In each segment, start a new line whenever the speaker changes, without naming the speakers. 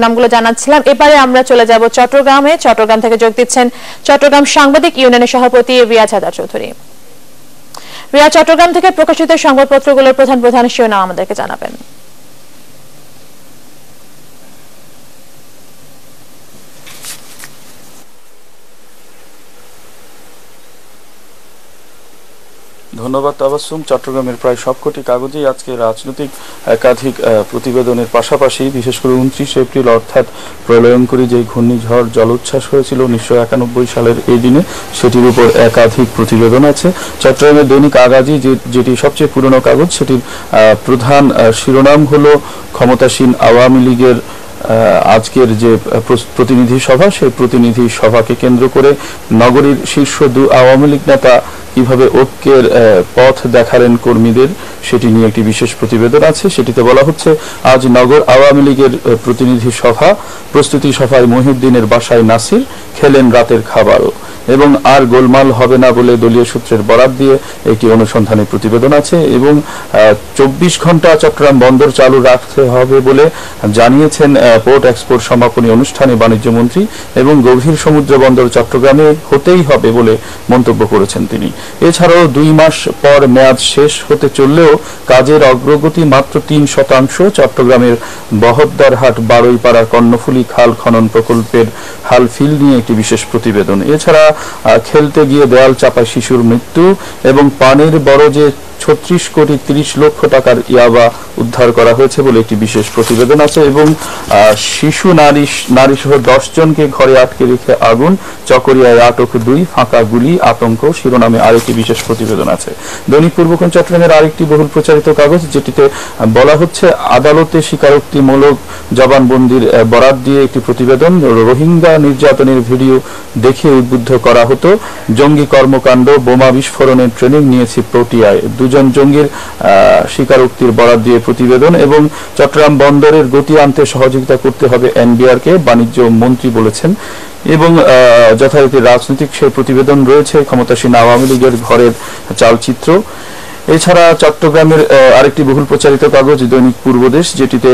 নামগুলো জানাচ্ছিলাম। এবারে আমরা চলে যাব চট্টগ্রামে। চট্টগ্রাম থেকে যোগ দিচ্ছেন চট্টগ্রাম সাংবাদিক ইউনিয়নের সভাপতি রিয়াজ হায়দার চৌধুরী। রিয়া, চট্টগ্রাম থেকে প্রকাশিত সংবাদপত্রগুলোর প্রধান প্রধান শিরোনাম আমাদেরকে জানাবেন।
ধন্যবাদ তাবাসসুম। চট্টগ্রামের প্রায় সবকটি কাগজেই আজকে রাজনৈতিক একাধিক প্রতিবেদনের পাশাপাশি বিশেষ করে 29 এপ্রিল অর্থাৎ প্রলয়ঙ্করী যে ঘূর্ণিঝড় জলোচ্ছ্বাস হয়েছিল 1991 সালের এই দিনে, সেটির উপর একাধিক প্রতিবেদন আছে। চট্টগ্রামের দৈনিক আগাজী যেটি সবচেয়ে পুরনো কাগজ, সেটির প্রধান শিরোনাম হলো ক্ষমতাসীন আওয়ামী লীগের আজকের যে প্রতিনিধি সভা, সেই প্রতিনিধি সভাকে কেন্দ্র করে নগরীর শীর্ষ দু আওয়ামী লীগ নেতা কিভাবে ঐক্যের পথ দেখালেন কর্মীদের, সেটি নিয়ে একটি বিশেষ প্রতিবেদন আছে। সেটিতে বলা হচ্ছে, আজ নগর আওয়ামী লীগের প্রতিনিধি সভা, প্রস্তুতি সভায় মহিউদ্দিনের বাসায় নাসির খেলেন রাতের খাবারও, এবং আর গোলমাল হবে না বলে দলীয় সূত্রের বরাত দিয়ে একটি অনুসন্ধানী প্রতিবেদন আছে। এবং 24 ঘন্টা চট্টগ্রাম বন্দর চালু রাখতে হবে বলে জানিয়েছেন পোর্ট এক্সপোর্ট সমাপনী অনুষ্ঠানে বাণিজ্য মন্ত্রী, এবং গভীর সমুদ্র বন্দর চট্টগ্রামে হতেই হবে বলে মন্তব্য করেছেন তিনি। এছাড়াও 2 মাস পর মেয়াদ শেষ হতে চললেও কাজের অগ্রগতি মাত্র 3%। চট্টগ্রামের বহদ্দারহাট বারুইপাড়া কর্ণফুলী খাল খনন প্রকল্পের হালফিল নিয়ে একটি বিশেষ প্রতিবেদন। এছাড়া খেলতে গিয়ে দেয়াল চাপায় শিশুর মৃত্যু, এবং পানির বরজে 36 কোটি 30 লক্ষ টাকার ইয়াবা উদ্ধার করা হয়েছে বলে একটি বিশেষ প্রতিবেদন আছে। এবং শিশু নারী সহ 10 জনকে ঘরে আটকে রেখে আগুন, চকরিয়ায় আটক 2, ফাঁকা গুলি, আতঙ্ক শিরোনামে আরেকটি বিশেষ প্রতিবেদন আছে। দৈনিক পূর্বক্ষণ চট্টগ্রামের আরেকটি বহুল প্রচারিত কাগজ, যেটিতে বলা হচ্ছে আদালতে স্বীকারোক্তিমূলক জবানবন্দির বরাত দিয়ে একটি প্রতিবেদন। রোহিঙ্গা নির্যাতনের ভিডিও দেখে উদ্বুদ্ধ করা হতো, জঙ্গি কর্মকাণ্ড, বোমা বিস্ফোরণের ট্রেনিং নিয়েছি প্রোটিয়ায়, 2 জন জঙ্গির স্বীকারোক্তির বরাত দিয়ে প্রতিবেদন। এবং চট্টগ্রাম বন্দরের গতি আনতে সহযোগিতা করতে হবে এনবিআরকে, বাণিজ্য মন্ত্রী বলেছেন। এবং যথারীতি রাজনৈতিক সেই প্রতিবেদন রয়েছে, ক্ষমতাসীন আওয়ামী লীগের ঘরের চালচিত্র। এছাড়া চট্টগ্রামের আরেকটি বহুল প্রচারিত কাগজ দৈনিক পূর্বদেশ, যেটিতে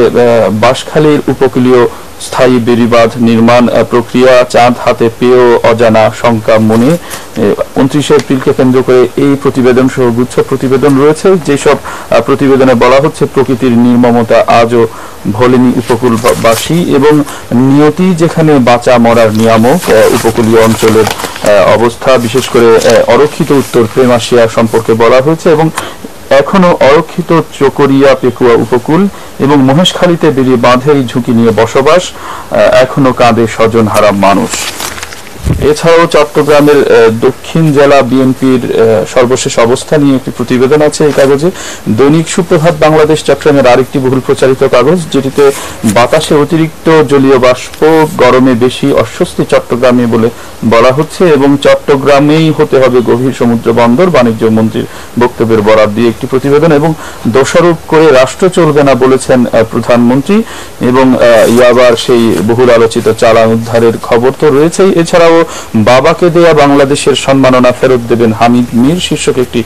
বাঁশখালীর উপকূলীয় স্থায়ী বেড়িবাঁধ নির্মাণ প্রক্রিয়া চাঁদ হাতে পেয়েও অজানা শঙ্কা মনে, 29 এপ্রিলকে কেন্দ্র করে এই প্রতিবেদন সহ গুচ্ছ প্রতিবেদন রয়েছে। যেসব প্রতিবেদনে বলা হচ্ছে প্রকৃতির নির্মমতা আজও ভোলেনি উপকূলবাসী, এবং নিয়তি যেখানে বাঁচা মরার নিয়ামক, উপকূলীয় অঞ্চলের অবস্থা বিশেষ করে অরক্ষিত উত্তর প্রেমাশিয়া সম্পর্কে বলা হয়েছে। এবং এখনো অরক্ষিত চকরিয়া পেকুয়া উপকূল এবং মহেশখালীতে বেরিয়ে বাঁধের ঝুঁকি নিয়ে বসবাস, এখনো কাঁদে স্বজন হারা মানুষ। এছাড়াও চট্টগ্রামের দক্ষিণ জেলা বিএনপির সর্বশেষ অবস্থা নিয়ে একটি প্রতিবেদন আছে এই কাগজে। দৈনিক সুপ্রভাত বাংলাদেশ চট্টগ্রামের আরেকটি বহুল প্রচারিত কাগজ, যেটিতে বাতাসে অতিরিক্ত জলীয় বাষ্প, গরমে বেশি অস্বস্তি চট্টগ্রামে বলে বলা হচ্ছে, এবং চট্টগ্রামেই হতে হবে গভীর সমুদ্র বন্দর, বাণিজ্য মন্ত্রীর বক্তব্যের বরাত দিয়ে একটি প্রতিবেদন। এবং দোষারোপ করে রাষ্ট্র চলবে না বলেছেন প্রধানমন্ত্রী, এবং ইয়াবার সেই বহুল আলোচিত চালান উদ্ধারের খবর তো রয়েছেই। এছাড়াও বাবাকে দেয়া বাংলাদেশের সম্মাননা ফেরত দেবেন হামিদ মীর শীর্ষক একটি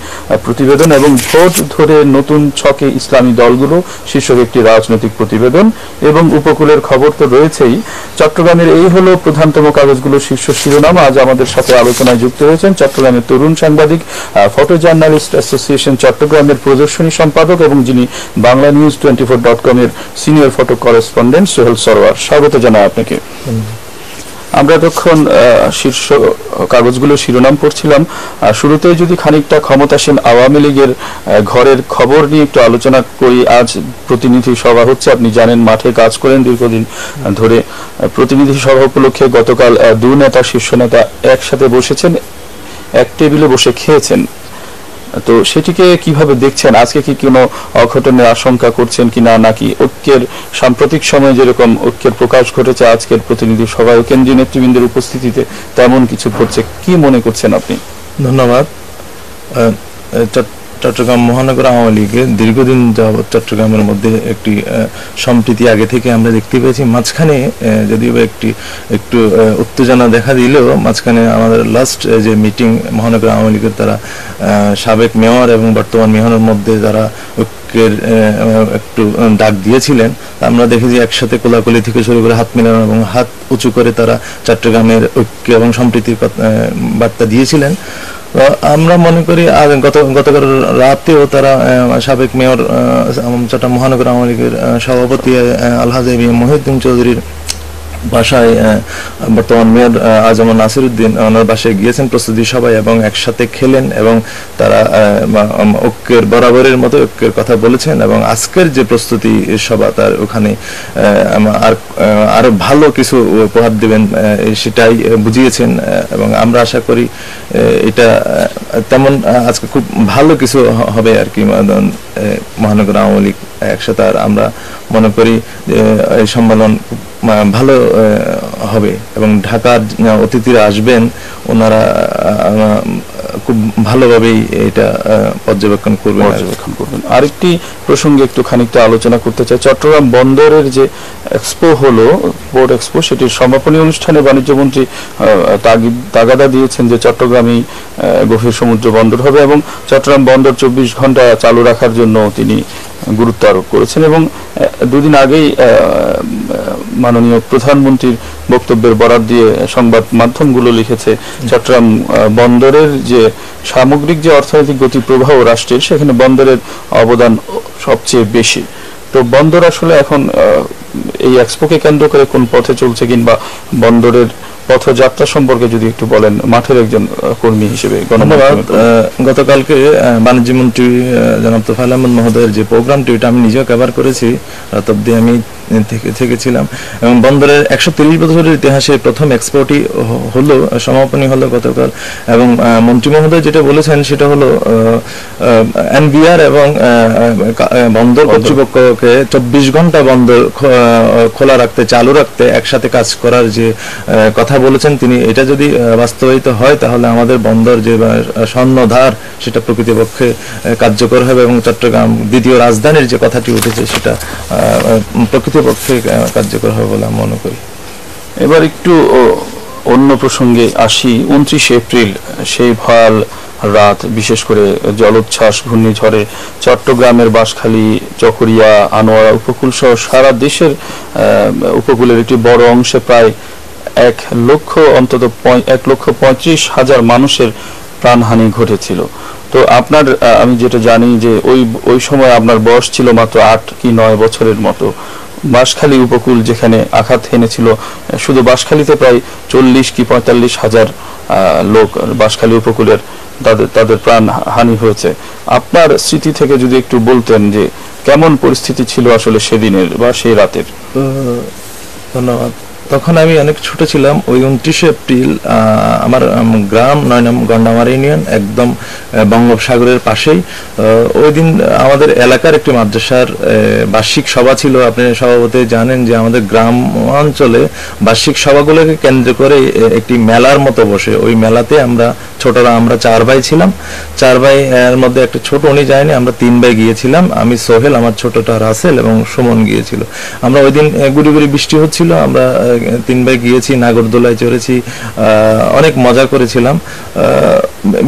প্রতিবেদন, এবং ভোট ধরে নতুন ছকে ইসলামী দলগুলো শীর্ষক একটি রাজনৈতিক প্রতিবেদন, এবং উপকূলের খবর তো রয়েছেই। চট্টগ্রামের এই হলো প্রধানতম কাগজগুলোর শীর্ষ শিরোনাম। আজ আমাদের সাথে আলোচনায় যুক্ত হয়েছেন চট্টগ্রামের তরুণ সাংবাদিক, ফটো জার্নালিস্ট অ্যাসোসিয়েশন চট্টগ্রামের প্রদর্শনী সম্পাদক, এবং যিনি বাংলা নিউজ 24.com এর senior photo correspondent Sohel Sarwar. স্বাগত জানাই আপনাকে। আমরা তখন শীর্ষ কাগজগুলো শিরোনাম পড়ছিলাম, শুরুতেই যদি খানিকটা ক্ষমতাসীন আওয়ামী লীগের ঘরের খবর নিয়ে একটু আলোচনা করি। আজ প্রতিনিধি সভা হচ্ছে, আপনি জানেন মাঠে কাজ করেন দীর্ঘদিন ধরে। প্রতিনিধি সভা উপলক্ষে গতকাল 2 নেতা শীর্ষ নেতা একসাথে বসেছেন, এক টেবিলে বসে খেয়েছেন। তো সেটিকে কিভাবে দেখছেন? আজকে কি কোনো অঘটনের আশঙ্কা করছেন কিনা, নাকি ঐক্যের সাম্প্রতিক সময়ে যেরকম ঐক্যের প্রকাশ ঘটেছে আজকের প্রতিনিধি সভায় কেন্দ্রীয় নেতৃবৃন্দের উপস্থিতিতে তেমন কিছু ঘটছে, কি মনে করছেন আপনি?
ধন্যবাদ। চট্টগ্রাম মহানগর আওয়ামী লীগের দীর্ঘদিন যাবৎ চট্টগ্রামের মধ্যে একটি সম্প্রীতি আগে থেকে আমরা দেখতে পেয়েছি। মাঝখানে যদিও একটু উত্তেজনা দেখা দিলেও মাঝখানে আমাদের লাস্ট যে মিটিং মহানগর আওয়ামী লীগের তারা সাবেক মেয়র এবং বর্তমান মেয়রের মধ্যে যারা ঐক্যের একটু ডাক দিয়েছিলেন। আমরা দেখি যে একসাথে কোলাকুলি থেকে শুরু করে হাত মেলানো এবং হাত উঁচু করে তারা চট্টগ্রামের ঐক্য এবং সম্প্রীতির বার্তা দিয়েছিলেন। আমরা মনে করি গতকাল রাতেও তারা সাবেক মেয়র চট্টগ্রাম মহানগর আওয়ামী লীগের সভাপতি আলহাজ মহিউদ্দিন চৌধুরীর বাসায়, বর্তমান মেয়র আজম নাসিরউদ্দিন, ওনার বাসায় গিয়েছেন প্রস্তুতি সভায় এবং একসাথে খেলেন এবং তারা ঐক্যের বরাবরের মতো ঐক্যের কথা বলেছেন এবং আজকের যে প্রস্তুতি সভা তার ওখানে আরো ভালো কিছু উপহার দেবেন সেটাই বুঝিয়েছেন এবং আমরা আশা করি এটা তেমন আজকে খুব ভালো কিছু হবে আর কি মহানগর আওয়ামী লীগ একসাথে। আর আমরা মনে করি এই সম্মেলন ভালো হবে এবং ঢাকার অতিথিরা আসবেন, ওনারা খুব ভালোভাবেই এটা পর্যবেক্ষণ করবেন।
আরেকটি প্রসঙ্গে একটু খানিকটা আলোচনা করতে চাই। চট্টগ্রাম বন্দরের যে এক্সপো হলো, পোর্ট এক্সপো, সেটির সমাপনী অনুষ্ঠানে বাণিজ্যমন্ত্রী তাগাদা দিয়েছেন যে চট্টগ্রামই গভীর সমুদ্র বন্দর হবে এবং চট্টগ্রাম বন্দর 24 ঘন্টা চালু রাখার জন্য তিনি গুরুত্ব আরোপ করেছেন। এবং দুদিন আগেই মাননীয় প্রধানমন্ত্রীর বক্তব্যের বরাত দিয়ে সংবাদ মাধ্যমগুলো লিখেছে চট্টগ্রাম বন্দরের যে সামগ্রিক যে অর্থনৈতিক গতি প্রবাহ রাষ্ট্রের, সেখানে বন্দরের অবদান সবচেয়ে বেশি। তো বন্দর আসলে এখন এই এক্সপোকে কেন্দ্র করে কোন পথে চলছে, কিংবা বন্দরের পথযাত্রা সম্পর্কে যদি একটু বলেন মাঠের একজন কর্মী হিসেবে।
ধন্যবাদ। গতকালকে বাণিজ্য মন্ত্রী জনাব তোফায়েল আহমেদ মহোদয়ের যে প্রোগ্রামটি, এটা আমি নিজেও কভার করেছি, রাত অব্দি আমি থেকেছিলাম এবং বন্দরের 130 বছরের ইতিহাসে প্রথম এক্সপোটি হলো, সমাপনী হলো গতকাল। এবং মন্ত্রী মহোদয় যেটা বলেছেন সেটা হলো এনবিআর এবং বন্দর কর্তৃপক্ষকে 24 ঘন্টা বন্দর খোলা রাখতে, চালু রাখতে, একসাথে কাজ করার যে কথা বলেছেন তিনি, এটা যদি বাস্তবায়িত হয় তাহলে আমাদের বন্দর যে স্বর্ণধার সেটা প্রকৃতপক্ষে কার্যকর হবে এবং চট্টগ্রাম দ্বিতীয় রাজধানীর যে কথাটি উঠেছে সেটা প্রকৃতপক্ষে কার্যকর হবে বলে আমি মনে করি।
এবার একটু অন্য প্রসঙ্গে আসি। 29 এপ্রিল সেই ভয়াল রাত, বিশেষ করে জলোচ্ছ্বাস ঘূর্ণিঝড়ে চট্টগ্রামের বাঁশখালী, চকরিয়া, আনোয়ারা উপকূল সহ সারা দেশের উপকূলের একটি বড় অংশে প্রায় 1,35,000 মানুষের প্রাণহানি ঘটেছিল। তো আপনার, আমি যেটা জানি যে ওই সময় আপনার বয়স ছিল মাত্র 8 কি 9 বছরের মতো। বাঁশখালী উপকূল যেখানে আঘাত হেনেছিল, শুধু বাঁশখালীতে প্রায় 40 কি 45 হাজার লোক বাঁশখালী উপকূলের তাদের প্রাণ হানি হয়েছে। আপনার স্মৃতি থেকে যদি একটু বলতেন যে কেমন পরিস্থিতি ছিল আসলে সেদিনের বা সেই রাতের।
ধন্যবাদ। তখন আমি অনেক ছোট ছিলাম। ওই 29 এপ্রিল আমার গ্রাম 9 নং গন্ডামারা ইউনিয়ন, একদম বঙ্গোপসাগরের পাশেই। ওই দিন আমাদের এলাকার একটি মাদ্রাসার বার্ষিক সভা ছিল। আপনি সভাপতি জানেন যে আমাদের গ্রাম অঞ্চলে বার্ষিক সভাগুলোকে কেন্দ্র করে একটি মেলার মতো বসে। ওই মেলাতে আমরা ছোটরা, আমরা 4 ভাই ছিলাম। 4 ভাই এর মধ্যে একটা ছোট উনি যায়নি, আমরা 3 ভাই গিয়েছিলাম। আমি সোহেল, আমার ছোটটা রাসেল এবং সুমন গিয়েছিল। আমরা ওই দিন গুড়ি গুড়ি বৃষ্টি হচ্ছিল, আমরা 3 ভাই গিয়েছি, নাগরদোলায় চড়েছি, অনেক মজা করেছিলাম।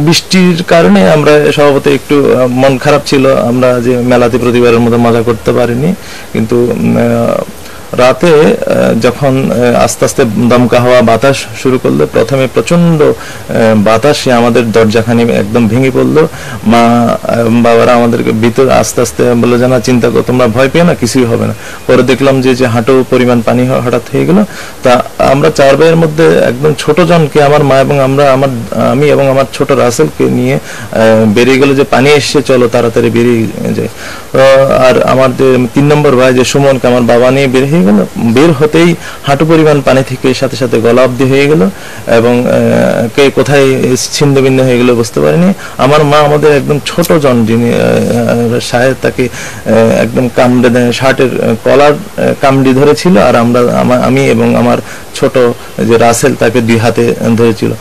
বৃষ্টির কারণে আমরা সভাপতি একটু মন খারাপ ছিল, আমরা যে মেলাতে প্রতিবারের মতো মজা করতে পারিনি। কিন্তু রাতে যখন আস্তে আস্তে দমকা হাওয়া বাতাস শুরু করলো, প্রথমে প্রচন্ড বাতাসে আমাদের দরজাখানি একদম ভেঙে পড়লো। মা বাবারা আমাদেরকে ভিতর আস্তে আস্তে বললো যে না, চিন্তা করো, তোমরা ভয় পেও না, কিছুই হবে না। পরে দেখলাম যে হাঁটু পরিমাণ পানি হঠাৎ হয়ে গেল। তা আমরা 4 ভাইয়ের মধ্যে একদম ছোট জনকে, আমার মা এবং আমি এবং আমার ছোট রাসেলকে নিয়ে বেরিয়ে গেল যে পানি এসছে, চলো তাড়াতাড়ি বেরিয়ে যায়। আর আমার যে 3 নম্বর ভাই যে সুমনকে আমার বাবা নিয়ে বের হতেই হাঁটু পরিমাণ পানি থেকে সাথে সাথে গলা অব্দি হয়ে গেল এবং কে কোথায় ছিন্ন ভিন্ন হয়ে গেল বুঝতে পারিনি। আমার মা আমাদের একদম ছোট জন, যিনি শায়ের, তাকে একদম কামড়ে দেয়, শার্টের কলার কামড়ি ধরেছিল। আর আমি এবং আমার ছোট যে রাসেল তাকে 2 হাতে ধরেছিল।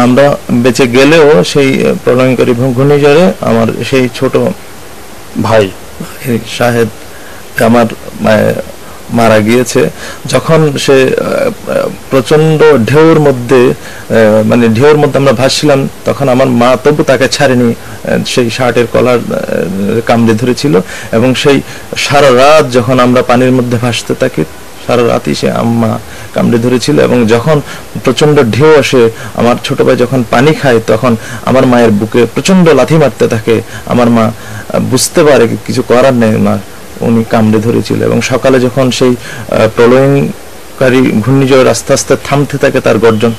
আমরা বেঁচে গেলেও সেই প্রলয়ঙ্করী ঘূর্ণিঝড়ে আমার সেই ছোট ভাই শাহেদ, আমার মারা গিয়েছে। যখন সে প্রচন্ড ঢেউর মধ্যে মানে ঢেউর মধ্যে আমরা ভাসছিলাম, তখন আমার মা তবু তাকে ছাড়েনি, সেই শার্টের কলার কামড়ে ধরেছিল এবং সেই সারা রাত যখন আমরা পানির মধ্যে ভাসতে থাকি, সারা রাতই সে আম্মা কামড়ে ধরেছিল। এবং যখন প্রচন্ড ঢেউ আসে, আমার ছোট ভাই যখন পানি খায়, তখন আমার মায়ের বুকে প্রচন্ড লাথি মারতে থাকে। আমার মা বুঝতে পারে কিছু করার নেই, মা উনি কামড়ে ধরেছিল। এবং সকালে যখন সেই প্রলয়ংকারী ঘূর্ণিঝড় আস্তে আস্তে থামতে থাকে তার গর্জন,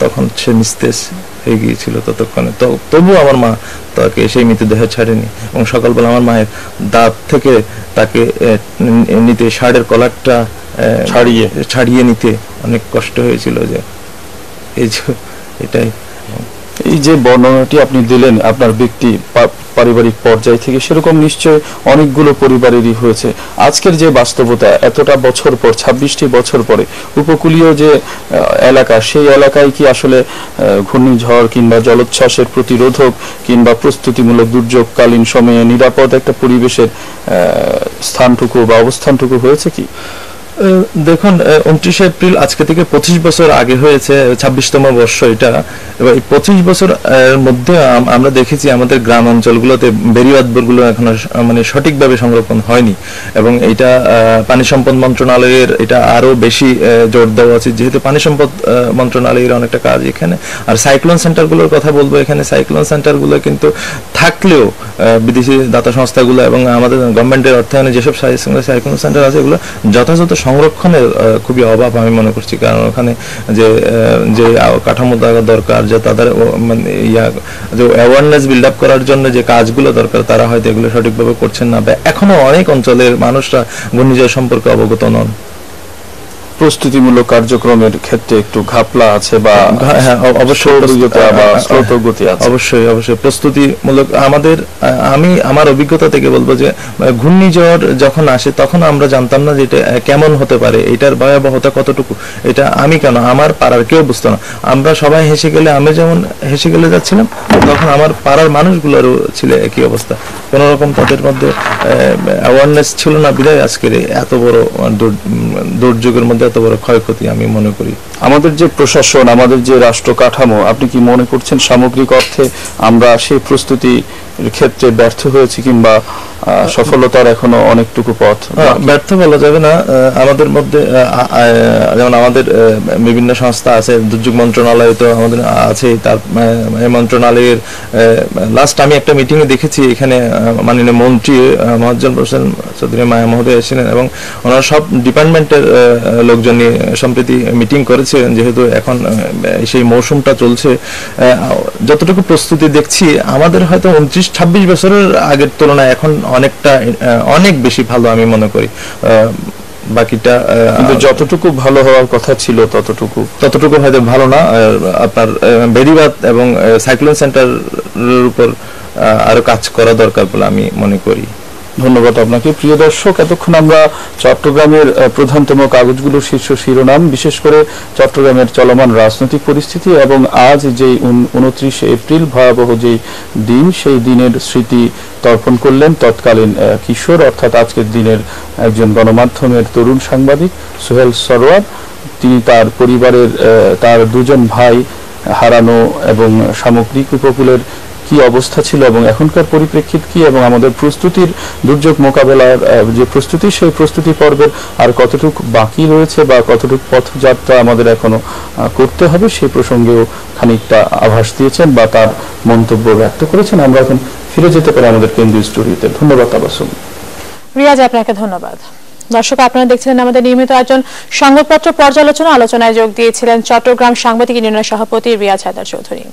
তখন সে নিস্তেজ হয়ে গিয়েছিল ততক্ষণে। তবু আমার মা তাকে সেই মৃতদেহ ছাড়েনি এবং সকালবেলা আমার মায়ের দাঁত থেকে তাকে নিতে, শার্টের কলারটা ছাড়িয়ে নিতে অনেক কষ্ট হয়েছিল। যে এটাই
এই যে বর্ণনাটি আপনি দিলেন আপনার ব্যক্তি পারিবারিক পর্যায় থেকে, সেরকম নিশ্চয় অনেকগুলো পরিবারেরই হয়েছে। আজকের যে বাস্তবতা, এতটা বছর পর, 26টি বছর পরে উপকূলীয় যে এলাকা, সেই এলাকায় কি আসলে ঘূর্ণিঝড় কিংবা জলোচ্ছ্বাসের প্রতিরোধক কিংবা প্রস্তুতিমূলক দুর্যোগকালীন সময়ে নিরাপদ একটা পরিবেশের স্থানটুকু বা অবস্থানটুকু হয়েছে কি?
দেখুন, 29 এপ্রিল আজকে থেকে 25 বছর আগে হয়েছে, 26তম বর্ষ এটা। এবার এই 25 বছর মধ্যে আমরা দেখেছি আমাদের গ্রাম অঞ্চলগুলোতে বেড়িবাঁধগুলো এখনো মানে সঠিকভাবে সংরক্ষণ হয়নি এবং এটা পানি সম্পদ মন্ত্রণালয়ের এটা আরো বেশি জোর দেওয়া উচিত, যেহেতু পানি সম্পদ মন্ত্রণালয়ের অনেকটা কাজ এখানে। আর সাইক্লোন সেন্টারগুলোর কথা বলবো, এখানে সাইক্লোন সেন্টারগুলো কিন্তু থাকলেও বিদেশি দাতা সংস্থাগুলো এবং আমাদের গভর্নমেন্টের অর্থায়নে যেসব সাইক্লোন সেন্টার আছে, এগুলো যথাযথ সংরক্ষণের খুবই অভাব আমি মনে করছি। কারণ ওখানে যে কাঠামো দরকার, যে তাদের মানে যে অ্যাওয়ারনেস বিল্ড আপ করার জন্য যে কাজগুলো দরকার, তারা হয়তো এগুলো সঠিকভাবে করছেন না, বা এখনো অনেক অঞ্চলের মানুষরা ঘূর্ণিঝড় সম্পর্কে অবগত নন।
প্রস্তুতিমূলক কার্যক্রমের ক্ষেত্রে একটু ঘাপলা আছে বা
অবশ্যই প্রস্তুতিমূলক আমি আমার অভিজ্ঞতা থেকে বলবো যে ঘূর্ণিঝড় যখন আসে তখন আমরা জানতাম না যে এটা কেমন হতে পারে, এটার ভয়াবহতা কতটুকু, এটা আমি কেন আমার পাড়ার কেউ বুঝতো না। আমরা সবাই হেসে গেলে, আমি যেমন হেসে গেলে যাচ্ছিলাম, তখন আমার পাড়ার মানুষগুলোরও ছিল একই অবস্থা। কোন রকম তাদের মধ্যে অ্যাওয়ারনেস ছিল না, বিধায় আজকের এত বড় দুর্যোগের মধ্যে এত বড় ক্ষয়ক্ষতি আমি মনে করি।
আমাদের যে প্রশাসন, আমাদের যে রাষ্ট্র কাঠামো, আপনি কি মনে করছেন সামগ্রিক অর্থে আমরা সেই প্রস্তুতির ক্ষেত্রে ব্যর্থ হয়েছি কিংবা সফলতার এখনো অনেকটুকু পথ?
ব্যর্থ বলা যাবে না। আমাদের মধ্যে যেমন আমাদের বিভিন্ন সংস্থা আছে, দুর্যোগ মন্ত্রণালয় তো আমাদের আছে, তার মন্ত্রণালয়ের লাস্ট আমি একটা মিটিং এ দেখেছি, এখানে মাননীয় মন্ত্রী মহাজন হোসেন চৌধুরী মায়া মহোদয় এসেছিলেন এবং ওনারা সব ডিপার্টমেন্টের লোকজন নিয়ে সম্প্রতি মিটিং করেছিলেন। যেহেতু এখন সেই মৌসুমটা চলছে, যতটুকু প্রস্তুতি দেখছি আমাদের হয়তো 29-26 বছরের আগের তুলনায় এখন অনেক বেশি ভালো আমি মনে করি। বাকিটা
কিন্তু যতটুকু ভালো হওয়ার কথা ছিল ততটুকু
হয়তো ভালো না। আপনার বেড়িবাঁধ এবং সাইক্লোন সেন্টারের উপর আরো কাজ করা দরকার বলে আমি মনে করি।
ধন্যবাদ আপনাকে। প্রিয় দর্শক, এতক্ষণ আমরা চট্টগ্রামের প্রধানতম কাগজগুলোর শীর্ষ শিরোনাম, বিশেষ করে চট্টগ্রামের চলমান রাজনৈতিক পরিস্থিতি এবং আজ যে 29 এপ্রিল ভয়াবহ যে দিন, সেই দিনের স্মৃতি তর্পণ করলেন তৎকালীন কিশোর, অর্থাৎ আজকের দিনের একজন গণমাধ্যমের তরুণ সাংবাদিক সোহেল সরওয়ার। তিনি তার পরিবারের তার দুজন ভাই হারানো এবং সামগ্রিক উপকূলের কি অবস্থা ছিল এবং এখনকার পরিপ্রেক্ষিত কি, এবং আমাদের প্রস্তুতির, দুর্যোগ মোকাবেলার যে প্রস্তুতি, সেই প্রস্তুতি পর্বের আর কতটুকু বাকি রয়েছে বা কতটুকু পথযাত্রা আমাদের এখনো করতে হবে, সেই প্রসঙ্গেও খানিকটা আভাস দিয়েছেন বা তার মন্তব্য ব্যক্ত করেছেন। আমরা এখন ফিরে যেতে পারি আমাদের কেন্দ্রীয় স্টুডিওতে। ধন্যবাদ তাবাসসুম।
রিয়াজ, আপনাকে ধন্যবাদ। দর্শক, আপনারা দেখছিলেন আমাদের নিয়মিত আয়োজন সংবাদপত্র পর্যালোচনা। আলোচনায় যোগ দিয়েছিলেন চট্টগ্রাম সাংবাদিক ইউনিয়নের সভাপতি রিয়াজ হায়দার চৌধুরী।